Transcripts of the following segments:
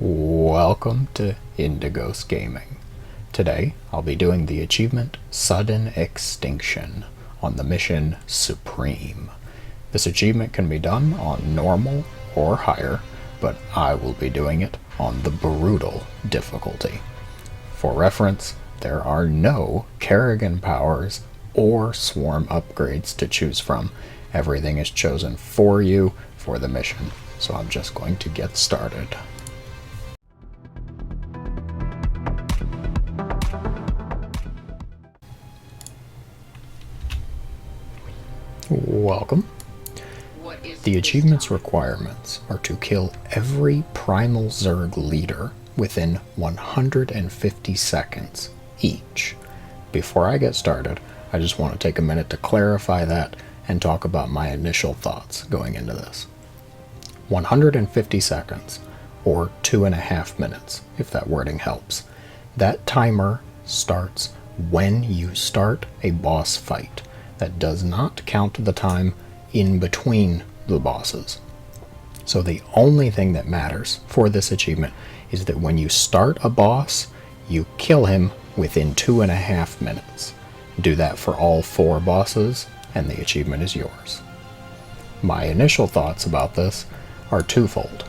Welcome to Indigos Gaming. Today I'll be doing the achievement Sudden Extinction on the mission Supreme. This achievement can be done on normal or higher, but I will be doing it on the brutal difficulty. For reference, there are no Kerrigan powers or swarm upgrades to choose from. Everything is chosen for you for the mission, so I'm just going to get started. Welcome. The achievement's requirements are to kill every primal zerg leader within 150 seconds each. Before I get started, I just want to take a minute to clarify that and talk about my initial thoughts going into this. 150 seconds, or 2.5 minutes, if that wording helps. That timer starts when you start a boss fight. That does not count the time in between the bosses. So the only thing that matters for this achievement is that when you start a boss, you kill him within 2.5 minutes. Do that for all 4 bosses, and the achievement is yours. My initial thoughts about this are twofold.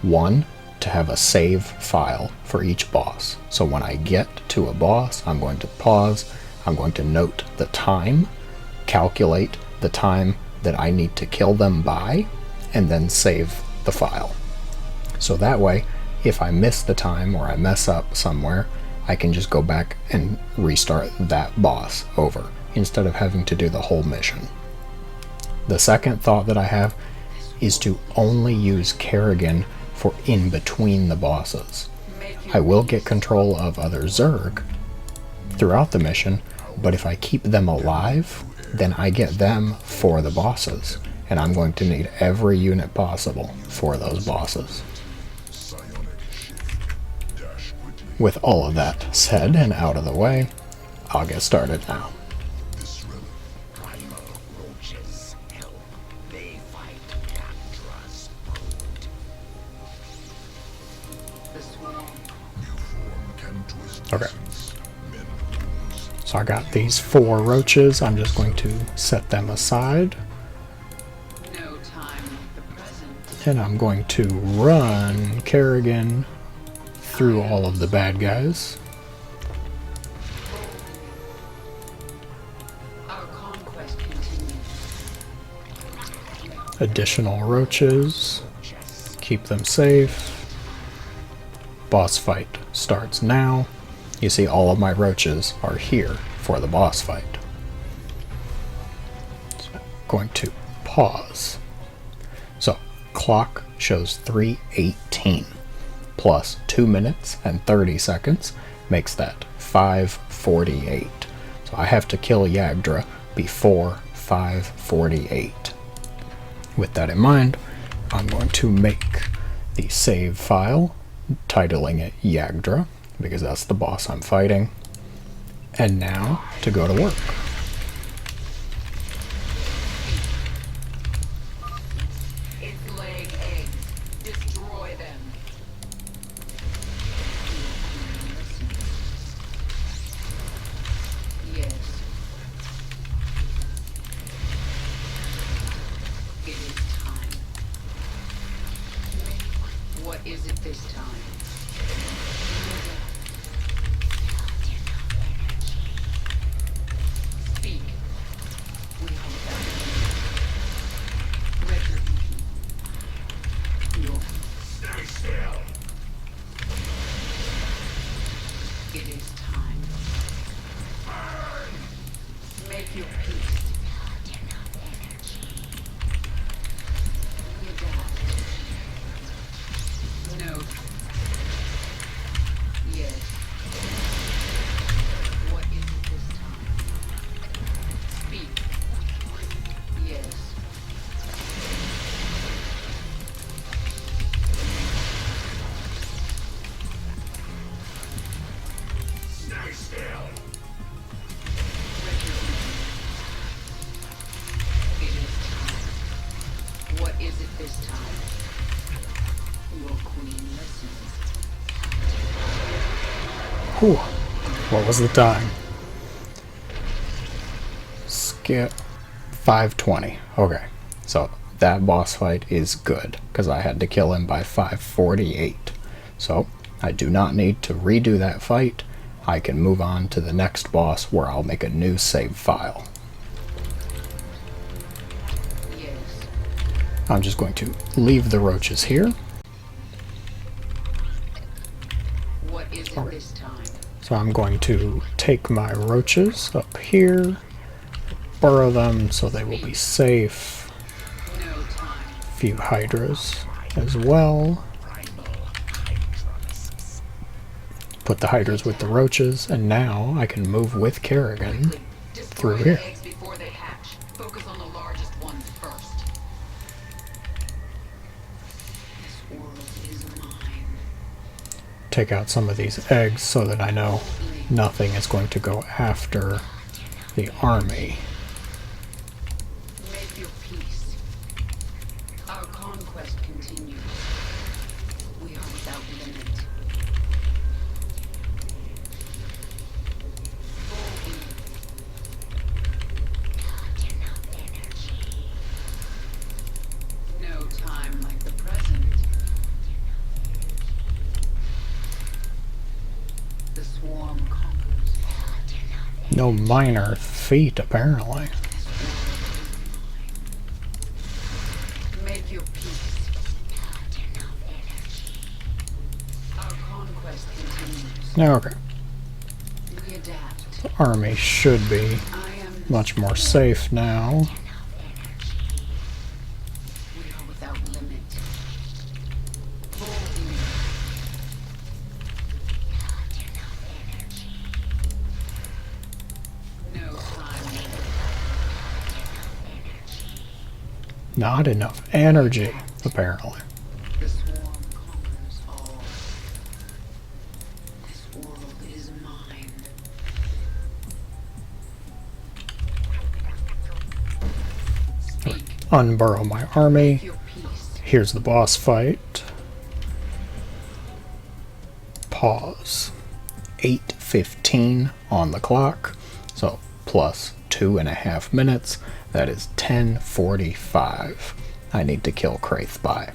One, to have a save file for each boss. So when I get to a boss, I'm going to pause, I'm going to note the time, calculate the time that I need to kill them by, and then save the file. So that way, if I miss the time or I mess up somewhere, I can just go back and restart that boss over instead of having to do the whole mission. The second thought that I have is to only use Kerrigan for in between the bosses. I will get control of other zerg throughout the mission, but if I keep them alive, then I get them for the bosses, and I'm going to need every unit possible for those bosses. With all of that said and out of the way, I'll get started now. Okay. So I got these 4 roaches. I'm just going to set them aside. And I'm going to run Kerrigan through all of the bad guys. Additional roaches. Keep them safe. Boss fight starts now. You see all of my roaches are here for the boss fight. So I'm going to pause. So clock shows 3:18 plus 2 minutes and 30 seconds makes that 5:48. So I have to kill Yagdra before 5:48. With that in mind, I'm going to make the save file, titling it Yagdra, because that's the boss I'm fighting. And now to go to work. Its leg eggs. Destroy them. Yes. It is time. What is it this time? Speak. We hope that. Retribution. No. Stay still. It is time. Make your peace. No. Yes. What is it this time? Speak. Yes. Stay still. It is time. What is it this time? Your queen listens. Whew. What was the time? Skip 5:20. Okay, so that boss fight is good because I had to kill him by 5:48. So I do not need to redo that fight. I can move on to the next boss where I'll make a new save file. Yes. I'm just going to leave the roaches here. What is it this time? So I'm going to take my roaches up here, burrow them so they will be safe. No time. A few hydras as well. Put the hydras with the roaches, and now I can move with Kerrigan through Destroy here. the eggs before they hatch. Focus on the largest ones first. This world is mine. Take out some of these eggs so that I know nothing is going to go after the army. Make your peace. Our conquest continues. We are without limit. No time like the present. The swarm conquers. No minor feat, apparently. Make your peace. Our conquest continues. Okay, We adapt. the army should be I am much more safe now. We are without limit. Full image. No time. Not enough energy, apparently. The swarm conquers all. This world is mine. Speak Unburrow my army. your peace. Here's the boss fight. Pause. 8:15 on the clock. So plus 2.5 minutes. That is 10:45. I need to kill Kraith by.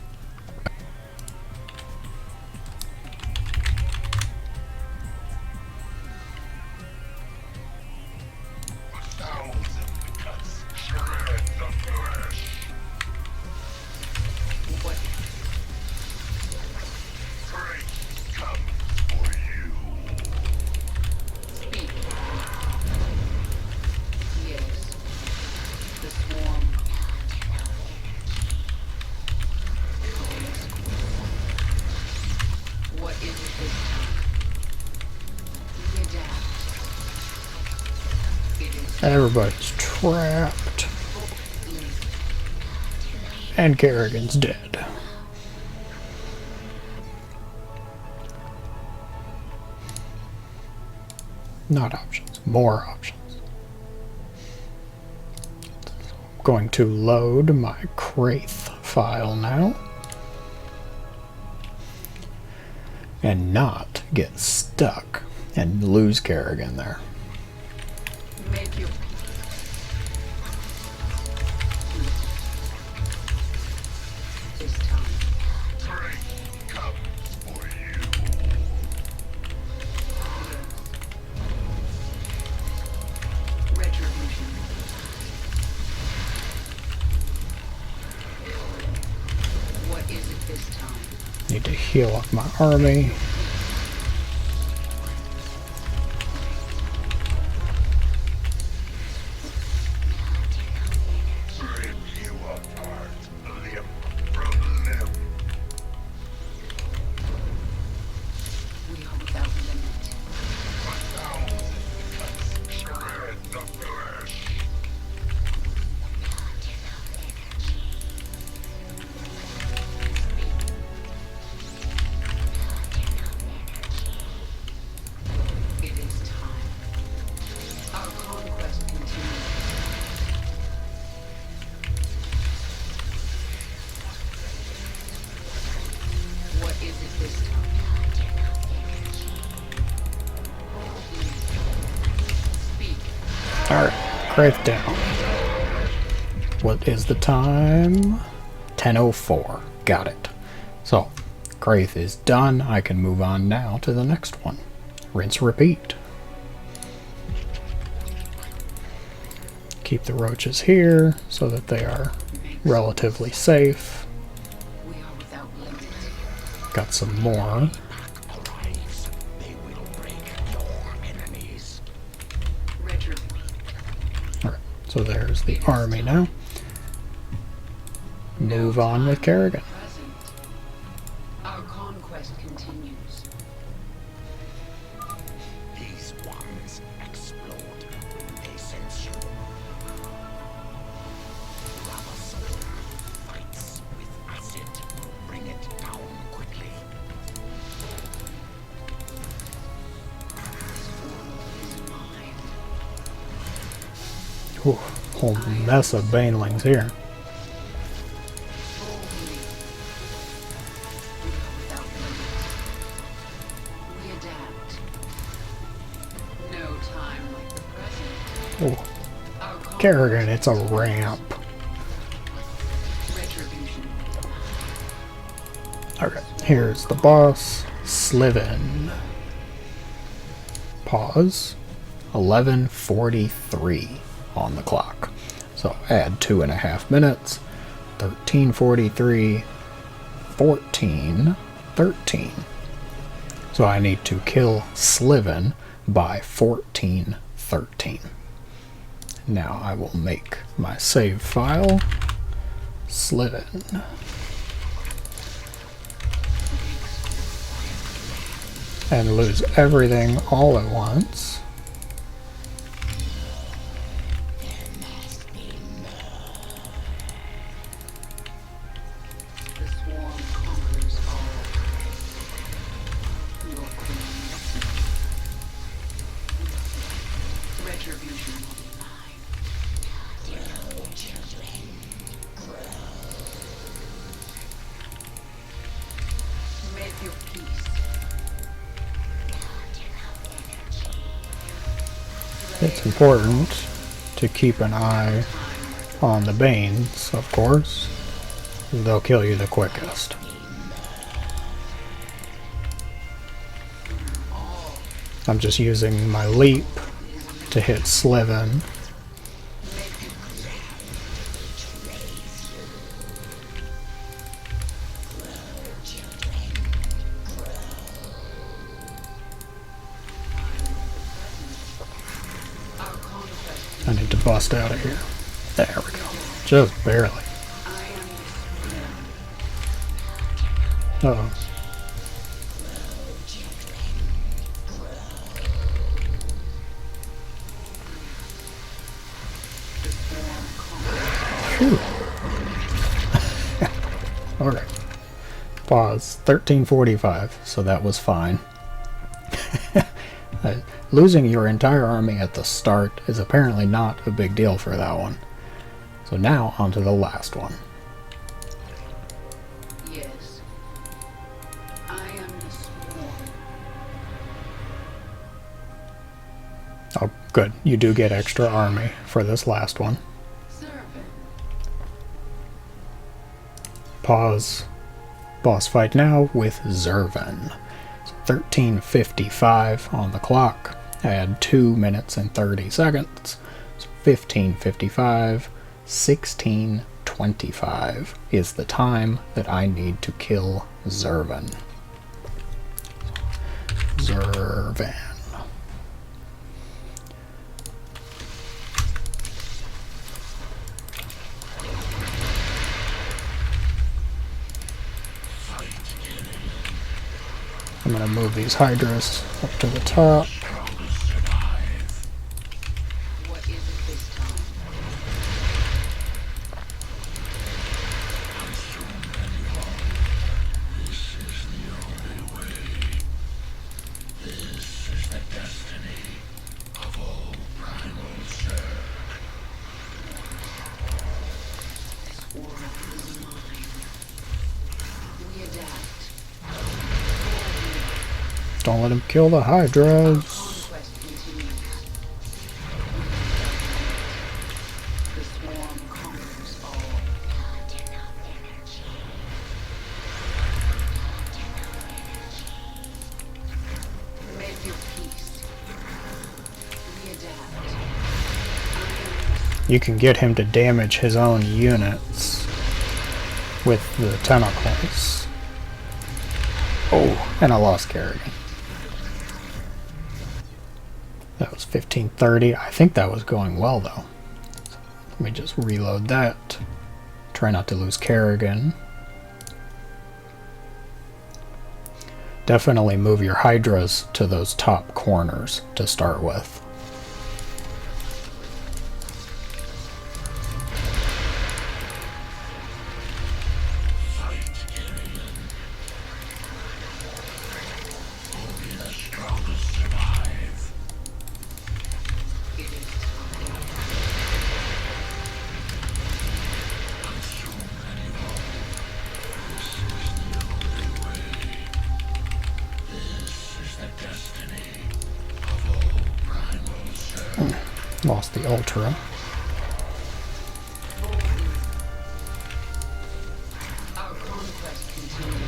What? Speak. Yes. The swarm. What is it this time? We adapt. It is Everybody's trapped. And Kerrigan's dead. Not options, more options. I'm going to load my Kraith file now. And not get stuck and lose Kerrigan there. make your this time. Retribution. What is it this time? Need to heal up my army. We are without limit. It is time. Our conquest continues. What is it this time? Alright, Kraith down. What is the time? 10:04. Got it. So, Kraith is done. I can move on now to the next one. Rinse, repeat. Keep the roaches here so that they are relatively safe. We are without limit. Got some more. Alright, so there's the army now. Move on with Kerrigan. Present. Our conquest continues. These ones explode when they sense you. Ravasol fights with acid. Bring it down quickly. This world is mine. Ooh, whole mess of banelings here. Oh, Kerrigan, it's a ramp. Alright, here's the boss, Slivan. Pause. 11:43 on the clock. So add 2.5 minutes. 13:43, 14:13. So I need to kill Slivan by 14:13. Now I will make my save file, Slivan. And lose everything all at once. The swarm conquers all. Your queen. Retribution will be mine. Make your peace. It's important to keep an eye on the Banes, of course. They'll kill you the quickest. I'm just using my leap to hit Slivan. I need to bust out of here. There we go. Just barely. Uh-oh. Phew. Okay. Pause. 13:45, so that was fine. Losing your entire army at the start is apparently not a big deal for that one. So now on to the last one. Yes. I am the swarm. Oh, good. You do get extra army for this last one. Zurvan. Pause. Boss fight now with Zurvan. 13:55 on the clock. Add 2 minutes and 30 seconds. So 15:55, 16:25 is the time that I need to kill Zurvan. Zurvan. I'm going to move these Hydras up to the top. What is it this time? This is the only way. This is the destiny of all primal zerg. This world is mine. We adapt. Don't let him kill the Hydras. Conquest continues. You can get him to damage his own units with the tentacles. Oh, and I lost Kerrigan. That was 1530. I think that was going well though. Let me just reload that. Try not to lose Kerrigan. Definitely move your Hydras to those top corners to start with. Lost the Ultra. Our conquest continues.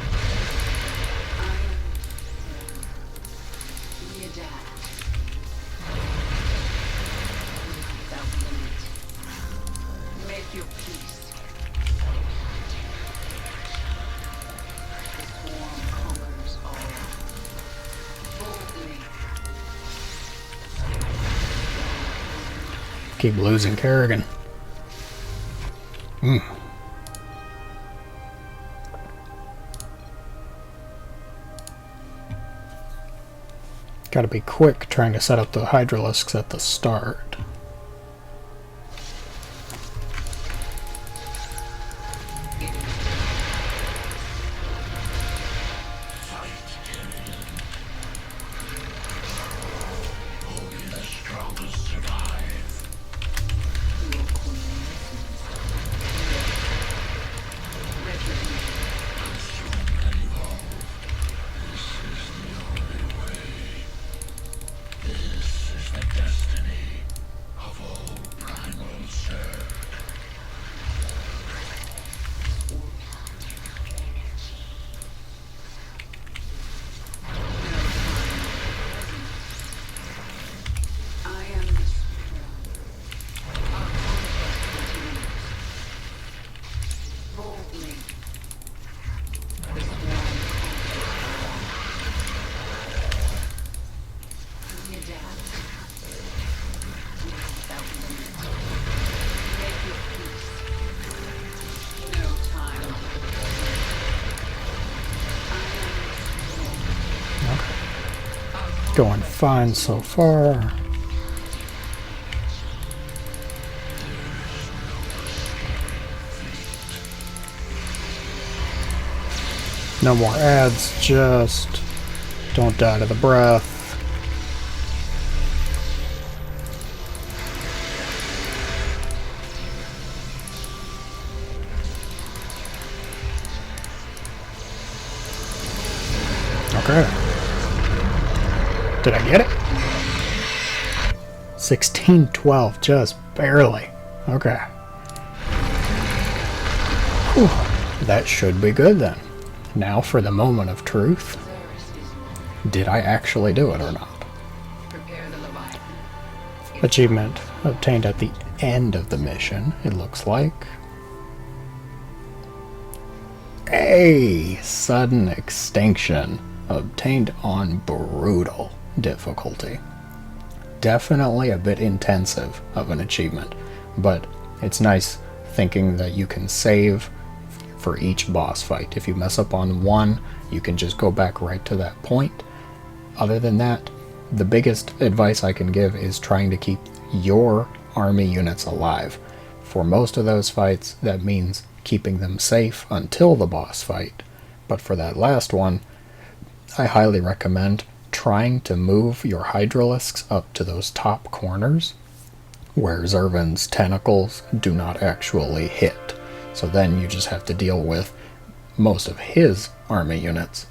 We adapt. Without limit. Make your peace. The swarm conquers all. Boldly. Keep losing Kerrigan. Gotta be quick trying to set up the Hydralisks at the start. Going fine so far. No more ads, just don't die to the breath. Okay. Did I get it? 1612, just barely. Okay. Whew. That should be good then. Now for the moment of truth. Did I actually do it or not? Achievement obtained at the end of the mission, it looks like. A sudden extinction obtained on brutal difficulty. Definitely a bit intensive of an achievement, but it's nice thinking that you can save for each boss fight. If you mess up on one, you can just go back right to that point. Other than that, the biggest advice I can give is trying to keep your army units alive. For most of those fights, that means keeping them safe until the boss fight. But for that last one, I highly recommend trying to move your Hydralisks up to those top corners where Zurvan's tentacles do not actually hit. So then you just have to deal with most of his army units,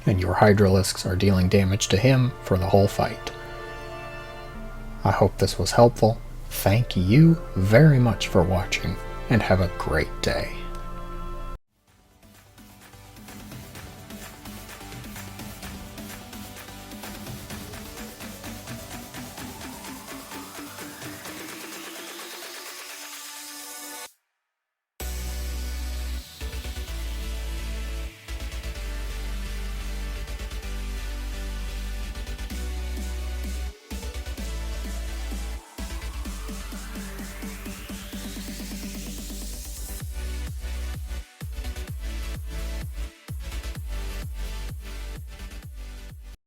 and your Hydralisks are dealing damage to him for the whole fight. I hope this was helpful. Thank you very much for watching, and have a great day.